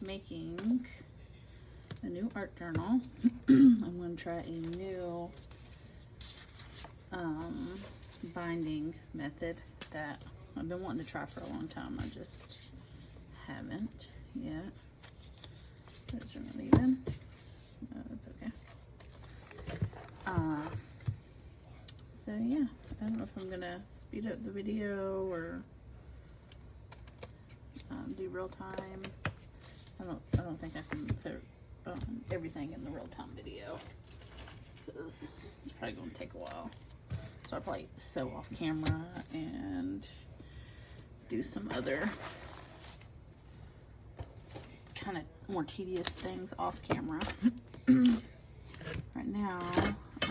making a new art journal. I'm going to try a new binding method that I've been wanting to try for a long time. I just haven't yet. Is there not even? No, that's okay. So yeah, I don't know if I'm gonna speed up the video or do real time. I don't think I can put everything in the real time video because it's probably gonna take a while. So I'll probably sew off camera and do some other kind of more tedious things off camera. Right now,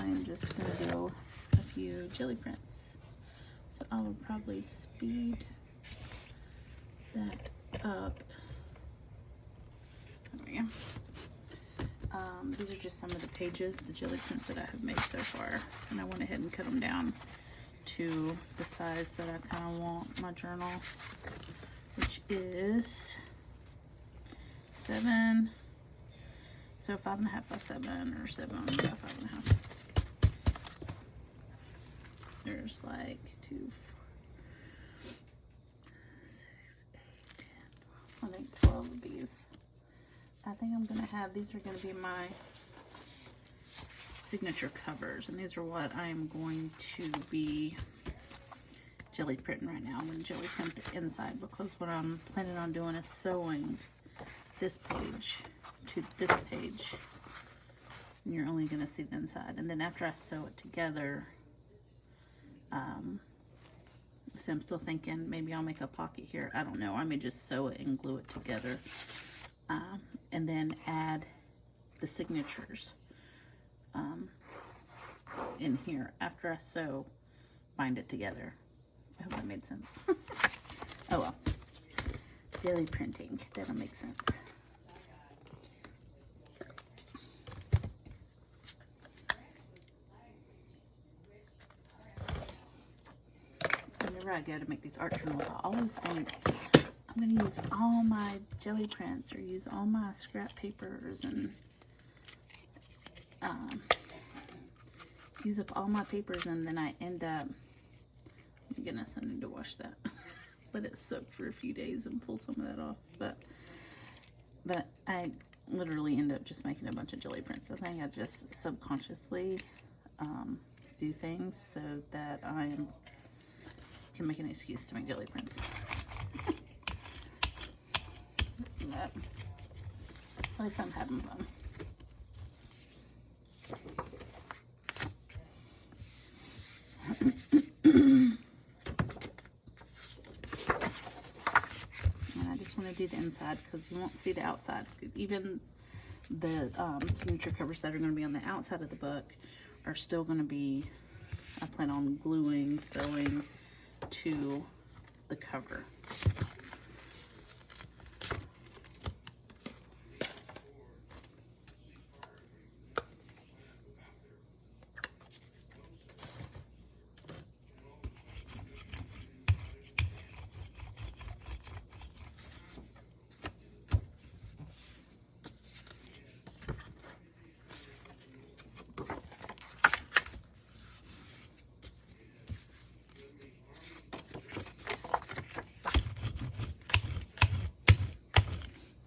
I'm just going to do a few jelly prints. So I will probably speed that up. There we go. These are just some of the pages, the jelly prints that I have made so far. And I went ahead and cut them down to the size that I kind of want my journal, which is 7. So 5.5 by 7 or 7 by 5.5. There's like 2, 4, 6, 8, 10, 12. I think 12 of these. I think I'm gonna have, these are gonna be my signature covers, and these are what I'm going to be jelly printing right now. I'm gonna jelly print the inside because what I'm planning on doing is sewing this page to this page, and you're only gonna see the inside. And then after I sew it together, so I'm still thinking maybe I'll make a pocket here. I don't know. I may just sew it and glue it together, and then add the signatures in here after I sew, bind it together. I hope that made sense. Oh well, jelly printing, that'll make sense. Whenever I go to make these art journals, I always think I'm going to use all my jelly prints or use all my scrap papers and use up all my papers, and then I end up, oh my goodness, I need to wash that. Let it soak for a few days and pull some of that off. But I literally end up just making a bunch of jelly prints. I think I just subconsciously do things so that I can make an excuse to make jelly prints. But at least I'm having fun. And I just want to do the inside because you won't see the outside. Even the signature covers that are going to be on the outside of the book are still going to be, I plan on gluing, sewing to the cover.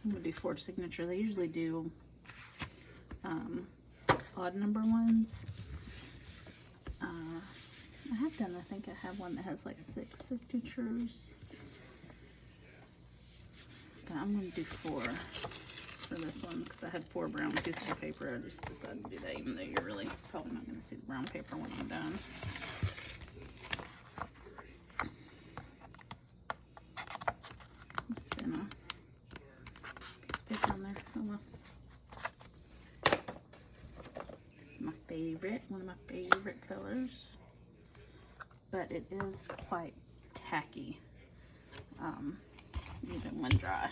I'm gonna do 4 signatures. I usually do odd number ones. I have done, I think I have one that has like 6 signatures. But I'm gonna do 4 for this one because I had 4 brown pieces of paper. I just decided to do that, even though you're really probably not gonna see the brown paper when I'm done. Just gonna paper on there. Oh well. It's my favorite, one of my favorite colors. But it is quite tacky, even when dry.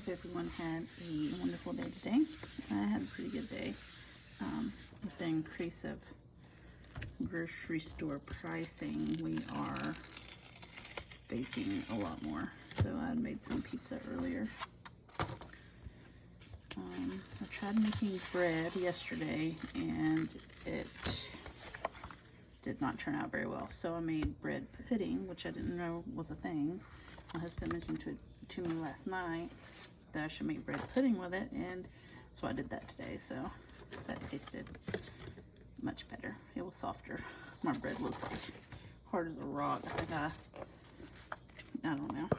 hope everyone had a wonderful day today. I had a pretty good day. With the increase of grocery store pricing, we are baking a lot more. So I made some pizza earlier. I tried making bread yesterday and it did not turn out very well. So I made bread pudding, which I didn't know was a thing. My husband mentioned to me last night that I should make bread pudding with it, and so I did that today. So that tasted much better. It was softer. My bread was like hard as a rock. I don't know.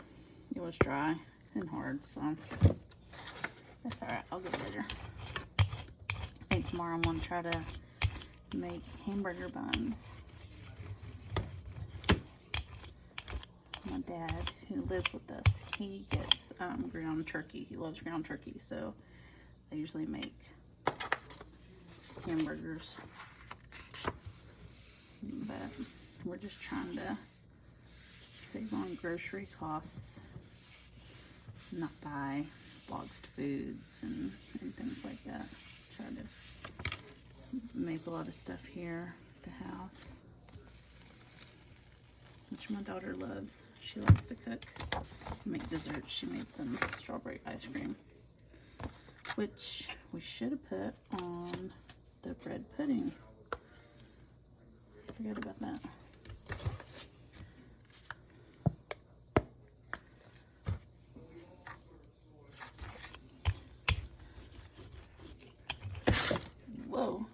It was dry and hard, so that's alright. I'll get it later. I think tomorrow I'm going to try to make hamburger buns. My dad, who lives with us, he gets ground turkey. He loves ground turkey, so I usually make hamburgers. But we're just trying to save on grocery costs, not buy boxed foods and things like that. Try to make a lot of stuff here at the house, which my daughter loves. She likes to cook, make desserts. She made some strawberry ice cream, which we should have put on the bread pudding. Forgot about that. Whoa.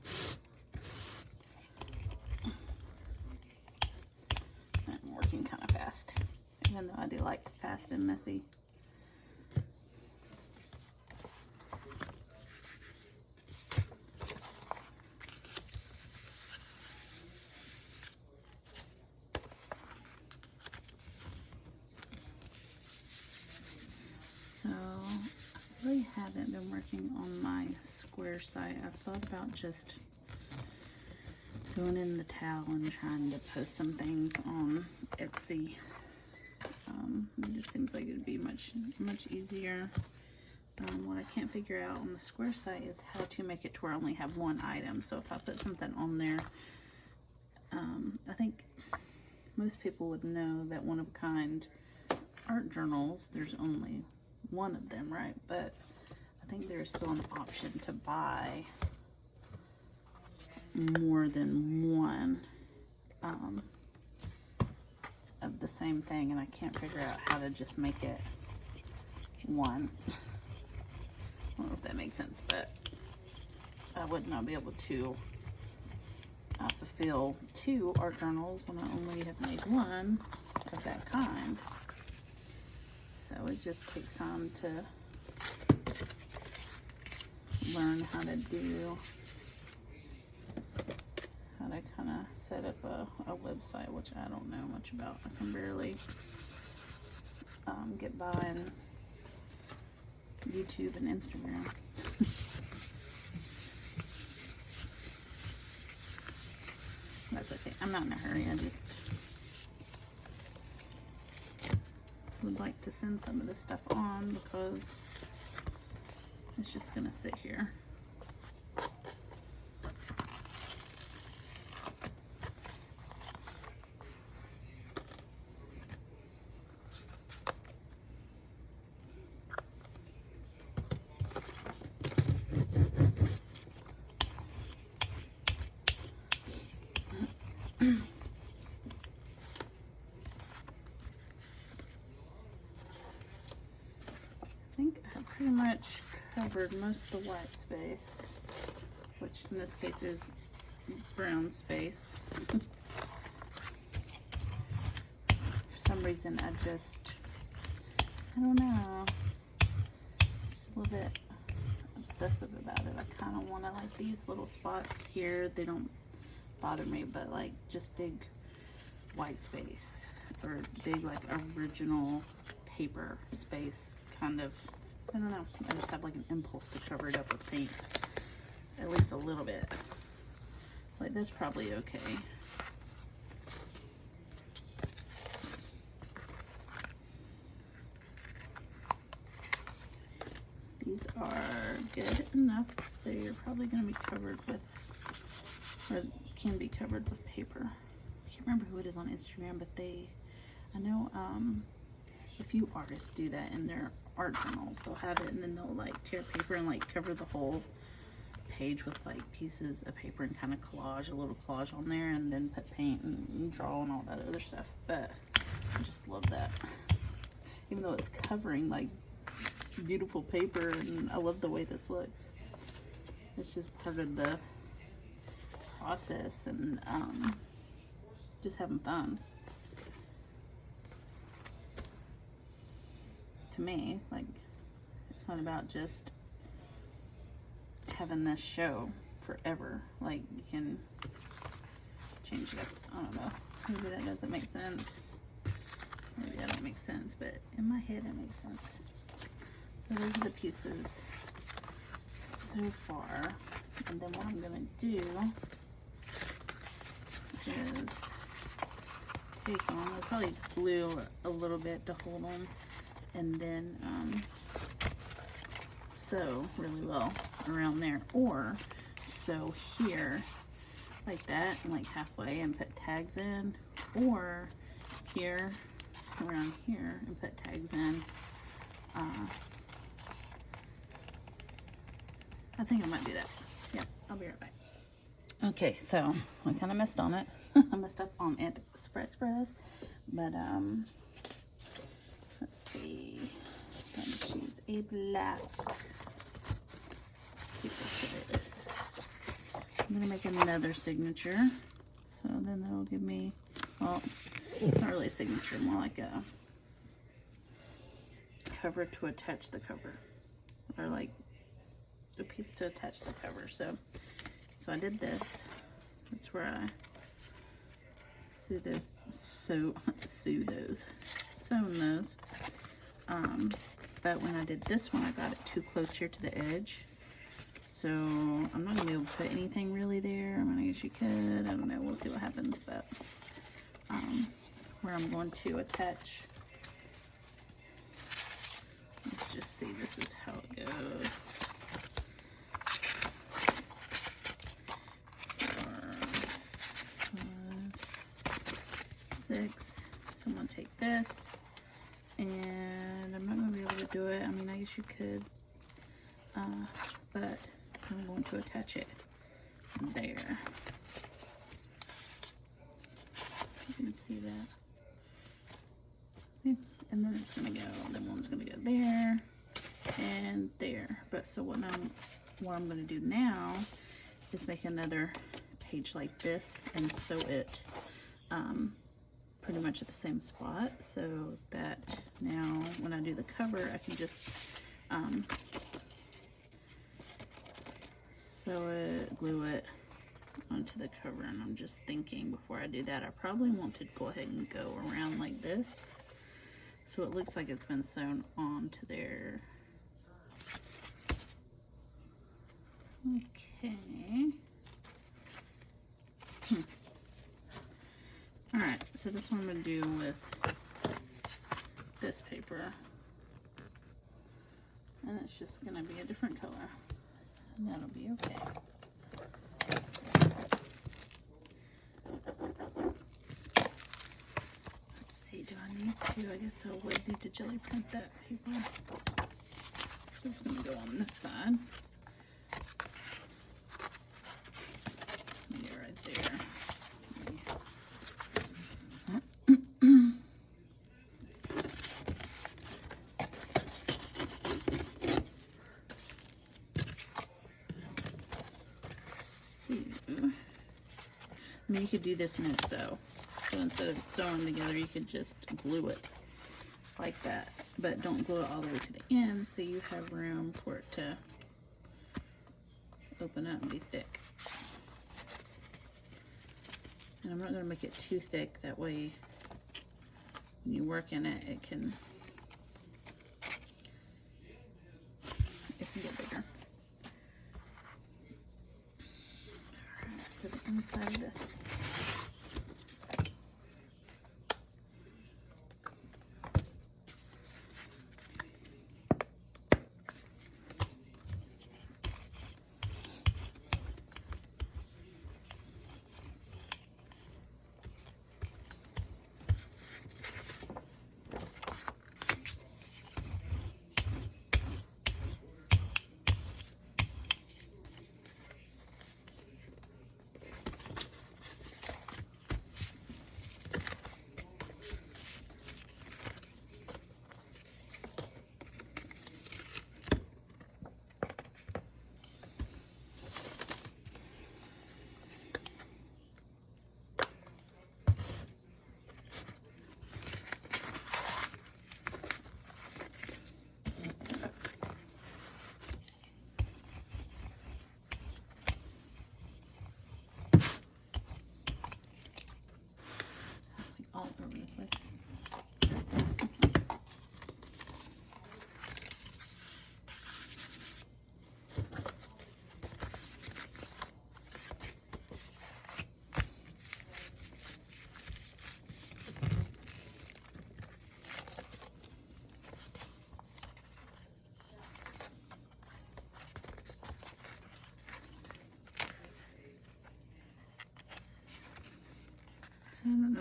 I'm working kind of fast, even though I do like fast and messy. So I really haven't been working on my Square site. I've thought about just throwing in the towel and trying to post some things on Etsy. It just seems like it would be much easier. What I can't figure out on the Square site is how to make it to where I only have one item. So if I put something on there, I think most people would know that one of a kind art journals, there's only one of them, right? But I think there's still an option to buy more than one of the same thing, and I can't figure out how to just make it one. I don't know if that makes sense, but I would not be able to fulfill 2 art journals when I only have made one of that kind. So it just takes time to learn how to kind of set up a website, which I don't know much about. I can barely get by on YouTube and Instagram. That's okay. I'm not in a hurry. I just would like to send some of this stuff on because it's just gonna sit here. I think I pretty much covered most of the white space, which in this case is brown space. For some reason I don't know, just a little bit obsessive about it. I kind of want to, like, these little spots here, they don't bother me, but like just big white space or big like original paper space, kind of, I don't know, I just have like an impulse to cover it up with paint, at least a little bit. Like, that's probably okay. These are good enough because they're probably going to be covered with, or can be covered with paper. I can't remember who it is on Instagram, but I know a few artists do that in their art journals. They'll have it and then they'll like tear paper and like cover the whole page with like pieces of paper and kind of collage, a little collage on there, and then put paint and draw and all that other stuff. But I just love that. Even though it's covering like beautiful paper, and I love the way this looks. It's just part of the process and just having fun. To me, like, it's not about just having this show forever. Like, you can change it up. I don't know. Maybe that doesn't make sense. Maybe that don't make sense, but in my head it makes sense. So those are the pieces so far. And then what I'm gonna do is take on, I'll probably glue a little bit to hold on, and then sew really well around there, or sew here like that and like halfway and put tags in, or here around here and put tags in. I think I might do that. Yeah, I'll be right back. Okay, so I kind of messed on it. I messed up on it, surprise, but let's see. I'm gonna choose a black paper for this. I'm gonna make another signature, so then that'll give me, well, it's not really a signature, more like a cover to attach the cover, or like a piece to attach the cover. So I did this. That's where I sewn those. But when I did this one, I got it too close here to the edge. So I'm not gonna be able to put anything really there. I mean, I guess you could. I don't know. We'll see what happens. But where I'm going to attach. Let's just see. This is how it goes. 6. So I'm gonna take this, and I'm not gonna be able to do it. I mean, I guess you could, but I'm going to attach it there. You can see that. Yeah. And then it's gonna go. Then one's gonna go there and there. But so what I'm gonna do now is make another page like this and sew it pretty much at the same spot, so that now when I do the cover, I can just sew it, glue it onto the cover. And I'm just thinking before I do that, I probably want to go ahead and go around like this, so it looks like it's been sewn onto there. Okay. Alright, so this one I'm going to do with this paper. And it's just going to be a different color. And that'll be okay. Let's see, do I need to? I guess I would need to jelly print that paper. So it's going to go on this side. Yeah, right there. I mean, you could do this no sew. So instead of sewing together, you could just glue it like that. But don't glue it all the way to the end, so you have room for it to open up and be thick. And I'm not going to make it too thick. That way, when you work in it, it can get bigger. Alright, so the inside of this.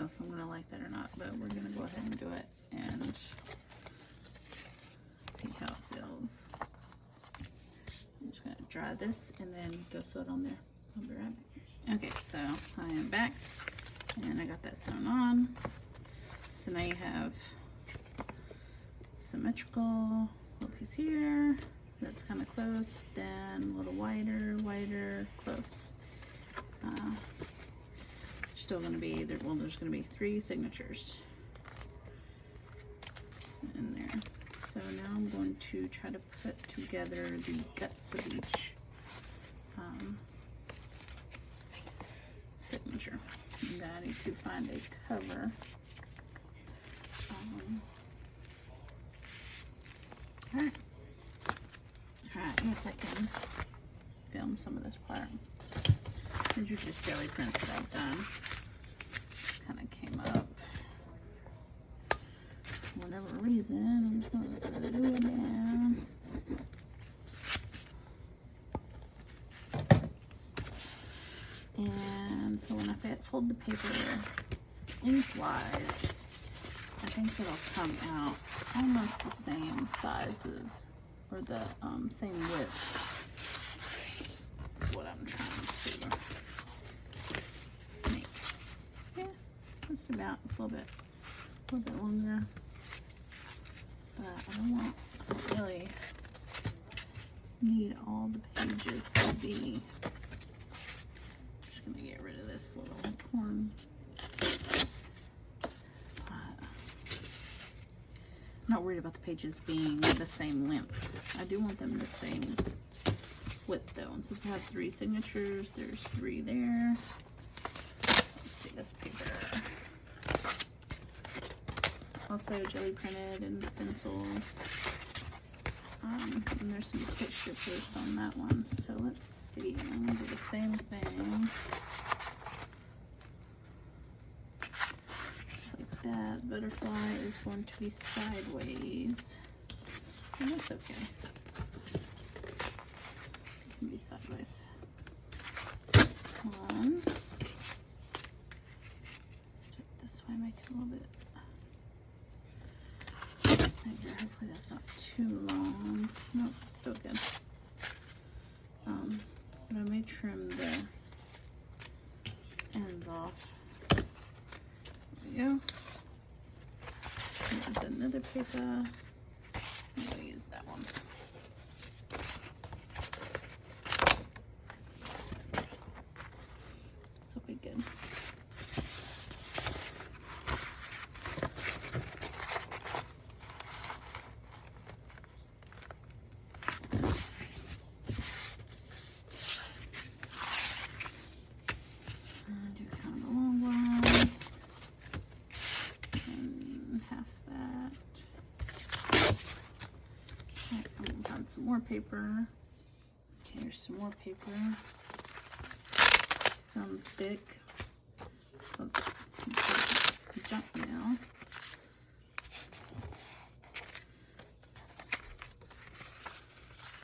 know if I'm gonna like that or not, but we're gonna go ahead and do it and see how it feels. I'm just gonna dry this and then go sew it on there. I'll be right back. Okay, so I am back and I got that sewn on. So now you have symmetrical little piece here that's kind of close, then a little wider, close. Still going to be there. Well, there's going to be 3 signatures in there. So now I'm going to try to put together the guts of each signature. And then I need to find a cover. Alright, yes, I can film some of this part. These are just jelly prints that I've done. Just kind of came up. For whatever reason, I'm just going to do it down. And so when I fold the paper lengthwise, I think it'll come out almost the same sizes, or the same width. That's what I'm trying to make. Yeah, just about. It's a little bit longer, but I don't really need all the pages to be. I'm just gonna get rid of this little corn spot. I'm not worried about the pages being the same length. I do want them the same width though. And since I have 3 signatures, there's 3 there. Let's see this paper. Also jelly printed and stenciled. And there's some texture paste on that one. So let's see. I'm gonna do the same thing. That butterfly is going to be sideways, and that's okay. It can be sideways. One. Let's do it this way, make it a little bit bigger. Hopefully that's not too long. Nope, still good. But I may trim the ends off. There we go. There's another paper. I'm going to use that one. This will be good. Do kind of a long one. And half that. Okay, I'm going to find some more paper. Okay, here's some more paper. Some thick. Junk mail.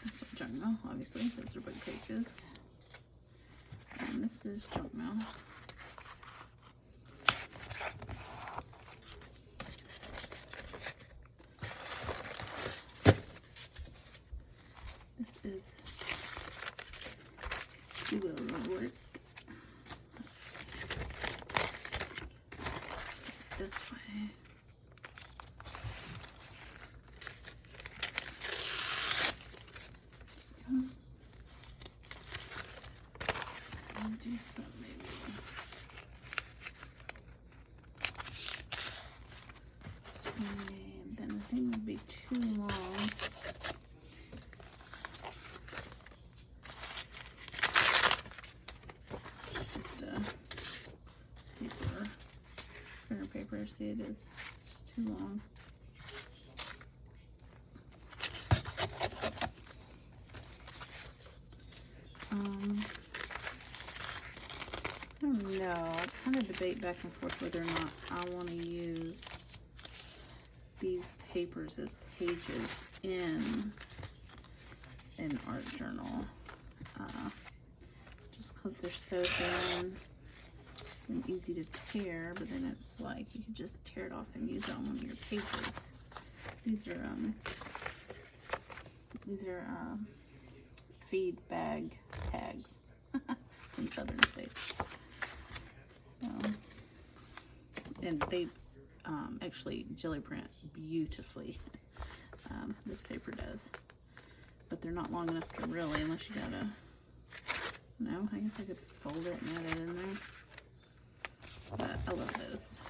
That's not junk mail, obviously. Those are big pages. And this is junk mail. This is steel work. This way. I'll do some maybe. And then I think it would be too long. Just a paper, printer paper. See, it is just too long. I don't know. I kind of debate back and forth whether or not I want to use these papers as pages in an art journal. Just because they're so thin and easy to tear, but then it's like you can just tear it off and use it on one of your pages. These are feed bag tags from Southern States. So, and they actually jelly print beautifully. This paper does, but they're not long enough to really, unless you gotta. No, I guess I could fold it and add it in there. But I love those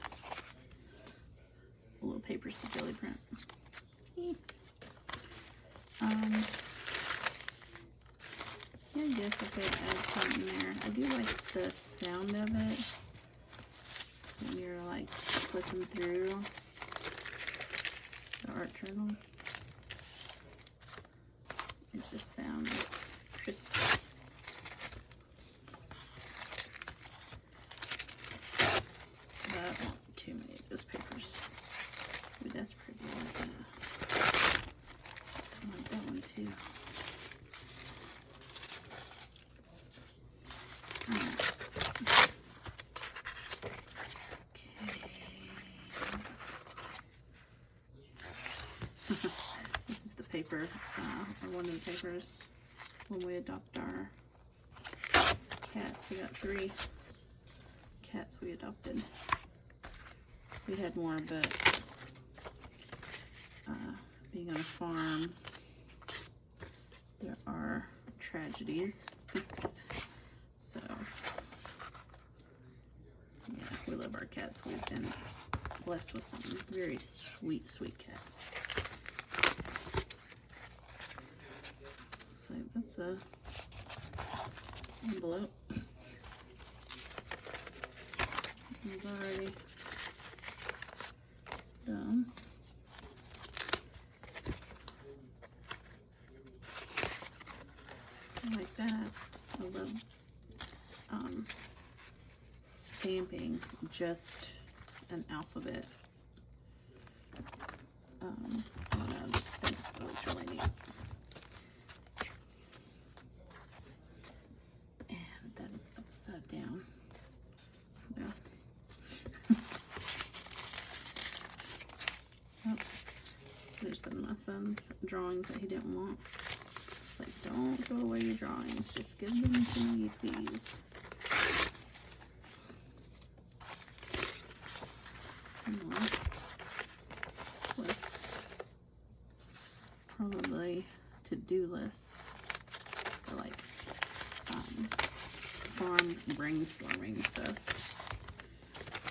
little papers to jelly print. Yeah, I guess I could add something there. I do like the sound of it. So when you're like flipping through the art journal, it just sounds crisp. But I don't want too many of those papers. Ooh, that's pretty. I like that one too. This is the paper, or one of the papers when we adopt our cats. We got 3 cats we adopted. We had more, but being on a farm, there are tragedies. So, yeah, we love our cats. We've been blessed with some very sweet, sweet cats. So that's a envelope. It's already done. I like that. I love stamping just an alphabet. I don't know, I just think it looks really neat. And that is upside down. No. Oh, there's some of my son's drawings that he didn't want. It's like, don't throw away your drawings, just give them to me, please. With probably to-do lists for like farm brainstorming stuff.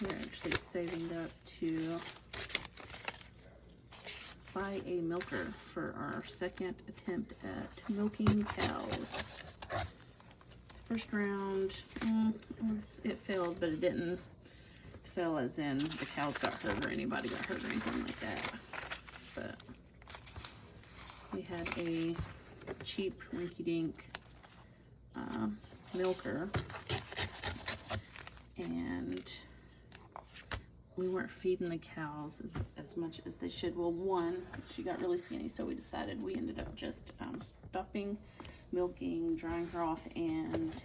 We're actually saving up to buy a milker for our second attempt at milking cows. First round, it failed, but it didn't fail as in the cows got hurt or anybody got hurt or anything like that. But we had a cheap rinky-dink milker, and we weren't feeding the cows as much as they should. Well, one, she got really skinny, so we ended up just stopping milking, drying her off, and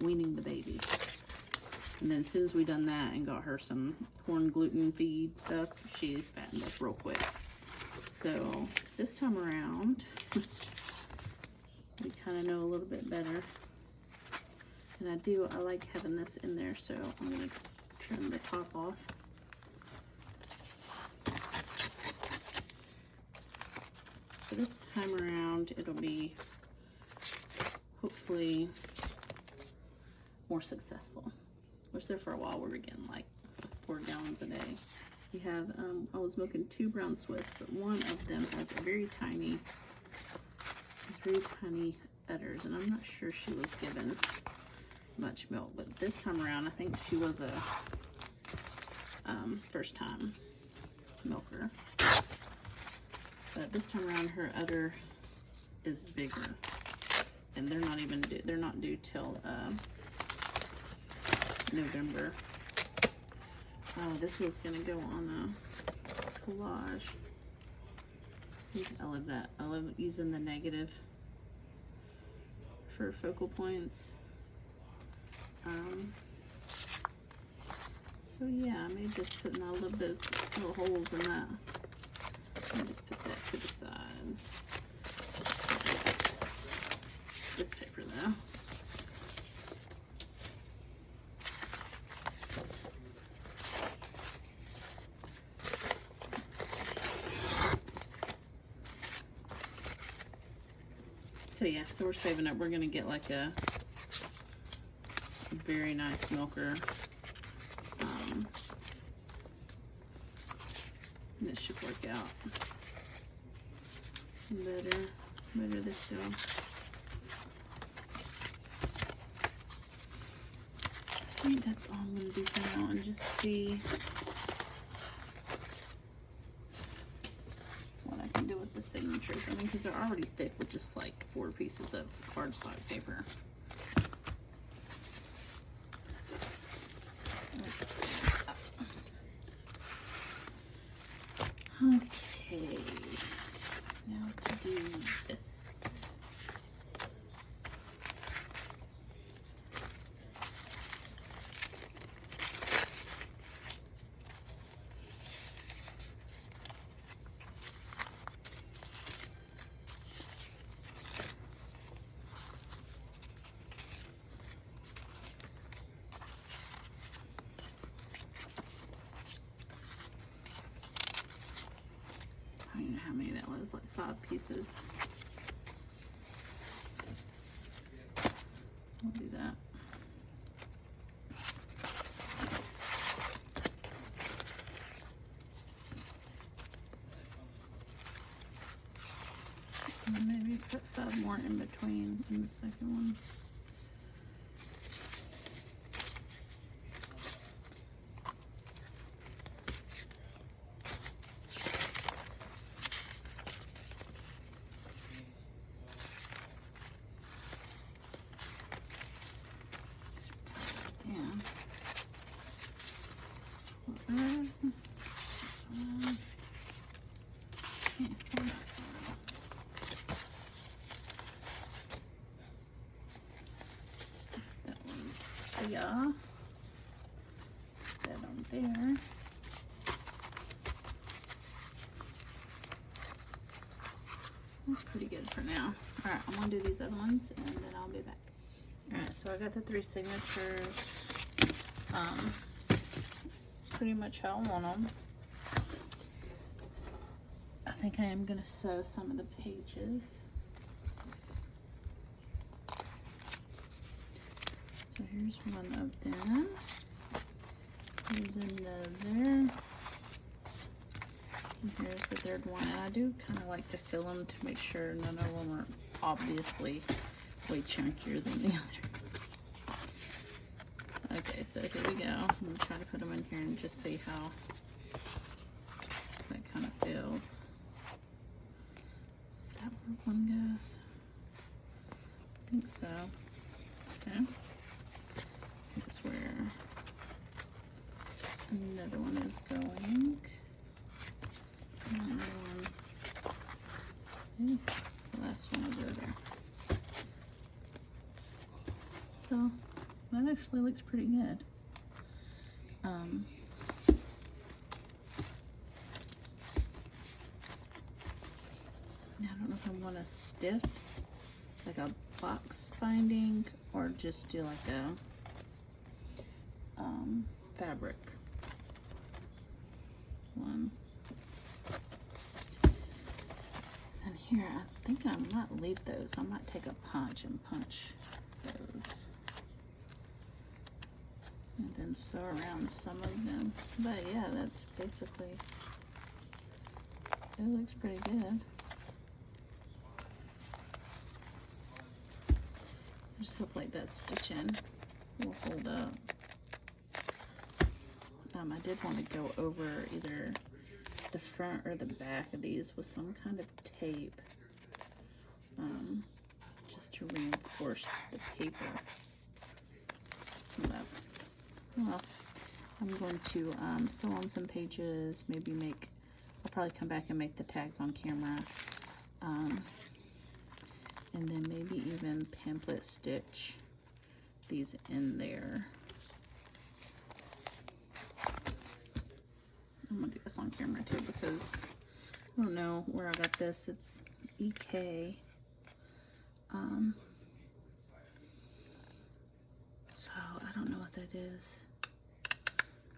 weaning the baby. And then as soon as we done that and got her some corn gluten feed stuff, she fattened up real quick. So this time around, we kind of know a little bit better. And I like having this in there, so I'm going to trim the top off. So this time around, it'll be hopefully more successful. Was there for a while, we were getting like 4 gallons a day. We have, I was milking 2 brown Swiss, but one of them has a very tiny udders, and I'm not sure she was given much milk, but this time around, I think she was a first time milker. But this time around, her udder is bigger, and they're not due till November. Oh, this was gonna go on a collage. I love that. I love using the negative for focal points. So yeah, I may just put, and I love those little holes in that. I'll just put that to the side. This paper though. So yeah, so we're saving up. We're gonna get like a very nice milker. This should work out better this go. I think that's all I'm gonna do for now, and just see what I can do with the signatures. I mean, because they're already thick with just like 4 pieces of cardstock paper. Okay, now to do this. I don't know how many that was, like 5 pieces. I'll do that. And maybe put 5 more in between in the second one. Yeah, that on there. That's pretty good for now. All right, I'm gonna do these other ones and then I'll be back. All right, so I got the 3 signatures. Pretty much how I want them. I think I am gonna sew some of the pages. So here's one of them. Here's another. And here's the 3rd one. And I do kind of like to fill them to make sure none of them are obviously way chunkier than the other. Okay, so here we go. I'm gonna try to put them in here and just see how that kind of feels. Is that where one goes? I think so. Okay. Here's where another one is going. Another one. Okay. The last one will go there. So that actually looks pretty good. Now I don't know if I want a stiff, like a box binding, or just do like a fabric one. And here, I think I might leave those. I might take a punch and punch those. And then sew around some of them. But yeah, that's basically, it looks pretty good. I just hope like that stitching will hold up. I did want to go over either the front or the back of these with some kind of tape, just to reinforce the paper. Well, I'm going to sew on some pages, maybe I'll probably come back and make the tags on camera, and then maybe even pamphlet stitch these in there. I'm gonna do this on camera too because I don't know where I got this. It's EK. So I don't know what that is.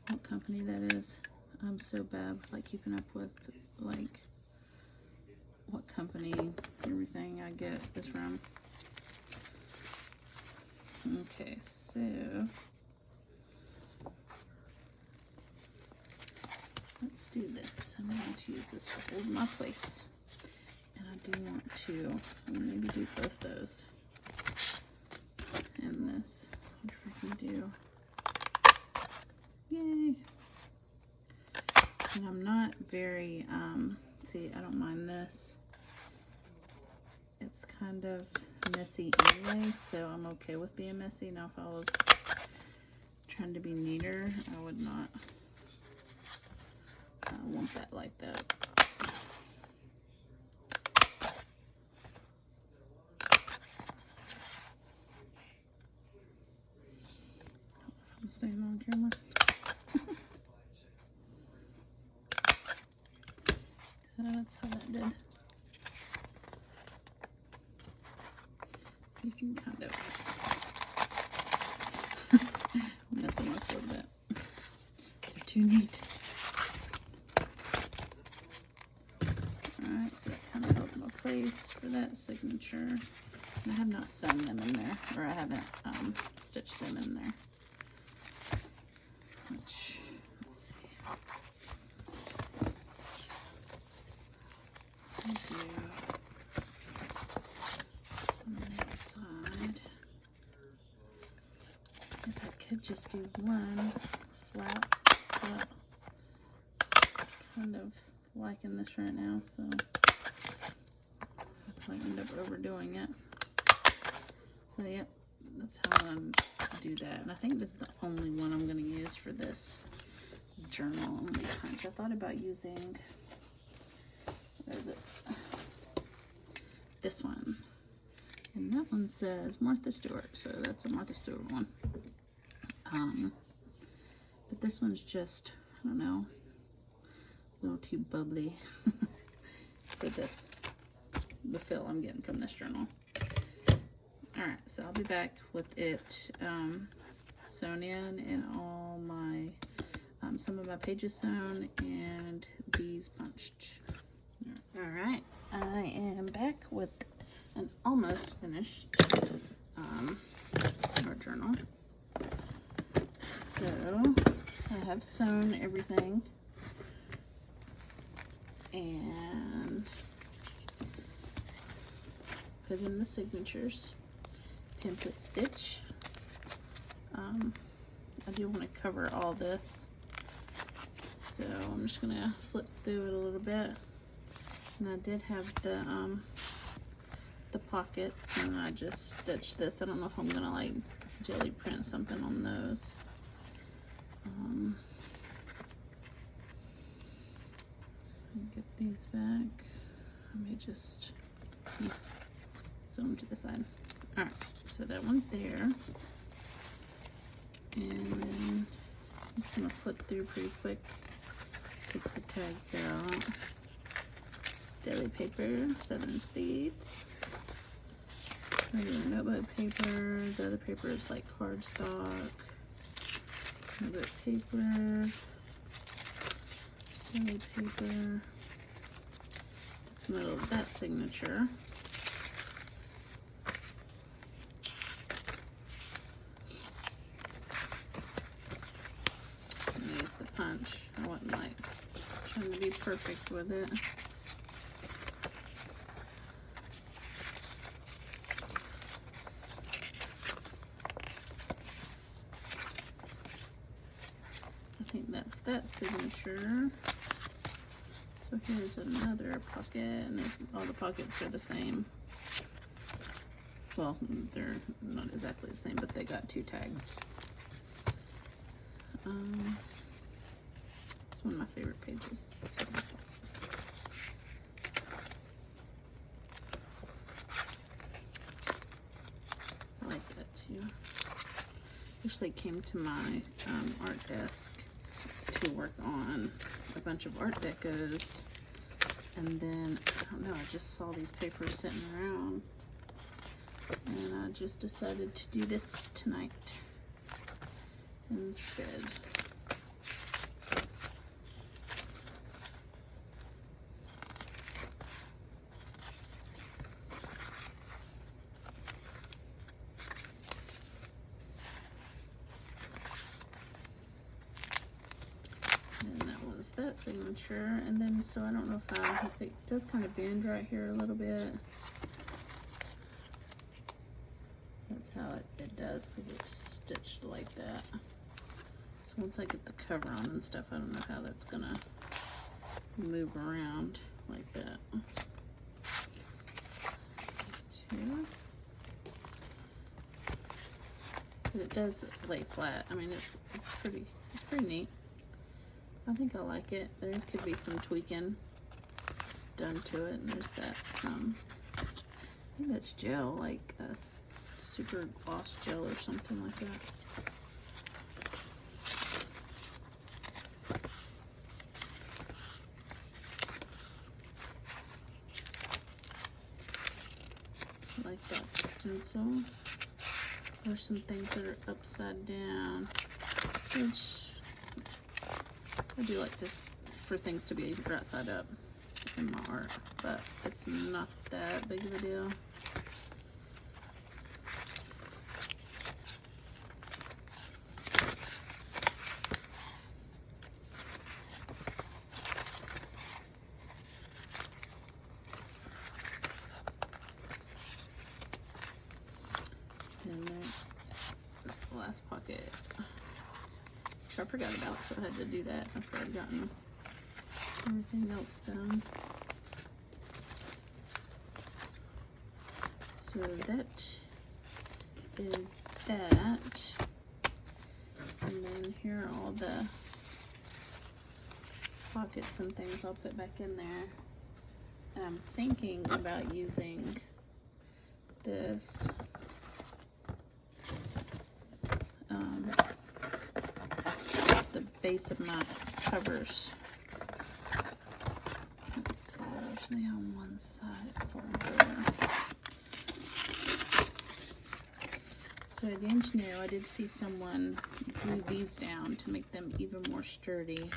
What company that is. I'm so bad with like keeping up with like what company everything I get is from. Okay, so let's do this. I'm going to use this to hold my place. And I do want to maybe do both those and this. I wonder if I can do. Yay! And I'm not very, see, I don't mind this. It's kind of messy anyway, so I'm okay with being messy. Now, if I was trying to be neater, I would not want that like that. I'm staying on camera. So that's how that did. You can kind of mess them up a little bit. They're too neat. Alright, so that kind of held my place for that signature. And I have not sewn them in there, or I haven't stitched them in there. Which, let's see. I do on the outside. I guess I could just do one flat, but kind of liking this right now, so I'll probably end up overdoing it. So yep, that's how I'm gonna do that. And I think this is the only one I'm gonna use for this journal. Only punch. I thought about using, what is it? This one. And that one says Martha Stewart, so that's a Martha Stewart one. But this one's just, I don't know, a little too bubbly for this, the feel I'm getting from this journal. Alright, so I'll be back with it sewn in and all my, some of my pages sewn and these punched. Alright, I am back with an almost finished art journal. So, I have sewn everything and put in the signatures. Pin-put stitch. I do want to cover all this, so I'm just gonna flip through it a little bit. And I did have the pockets, and I just stitched this. I don't know if I'm gonna like jelly print something on those. Get these back. Let me just sew them to the side. All right, so that one's there. And then I'm just gonna flip through pretty quick. Take the tags out. Deli paper, Southern States. Regular notebook paper. The other paper is like cardstock. Notebook paper. Deli paper. That's the middle of that signature. Punch. I wasn't like trying to be perfect with it. I think that's that signature. So here's another pocket, and all the pockets are the same. Well, they're not exactly the same, but they got two tags. It's one of my favorite pages. So. I like that too. actually came to my art desk to work on a bunch of art decos, and then I don't know, I just saw these papers sitting around, and I just decided to do this tonight instead. That signature, and then so I don't know if it does kind of bend right here a little bit. That's how it does, because it's stitched like that. So once I get the cover on and stuff, I don't know how that's gonna move around like that. Two. But it does lay flat. I mean, it's pretty neat. I think I like it. There could be some tweaking done to it. And there's that, I think that's gel, like a super gloss gel or something like that. I like that stencil. There's some things that are upside down, which I do like this for things to be right side up in my art, but it's not that big of a deal. And there's the last pocket, which I forgot about, so I had to do that after I'd gotten everything else done. So that is that. And then here are all the pockets and things I'll put back in there. And I'm thinking about using this as the base of my covers. Let's see, there's the on one side folder. So at Ingenue, I did see someone glue these down to make them even more sturdy.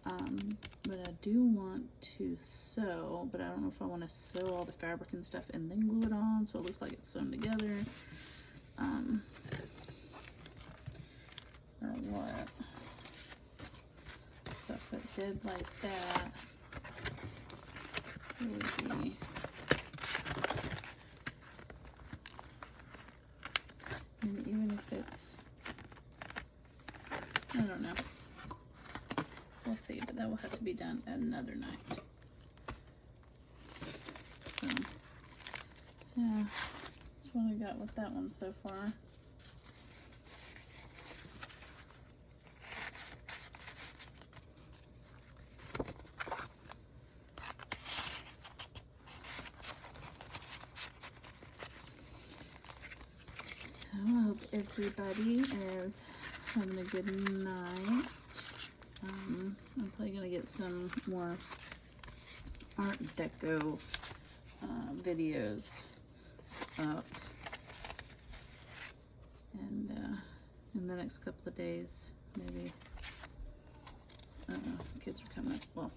But I do want to sew, but I don't know if I want to sew all the fabric and stuff and then glue it on so it looks like it's sewn together. Or what. So if it did like that, it would be, and even if it's, I don't know. We'll see, but that will have to be done at another night. So, yeah, that's what I got with that one so far. So I hope everybody is having a good night. I'm probably gonna get some more Art Deco videos up, and in the next couple of days, maybe. Kids are coming up. Well,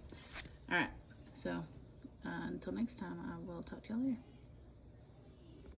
all right. So until next time, I will talk to y'all later.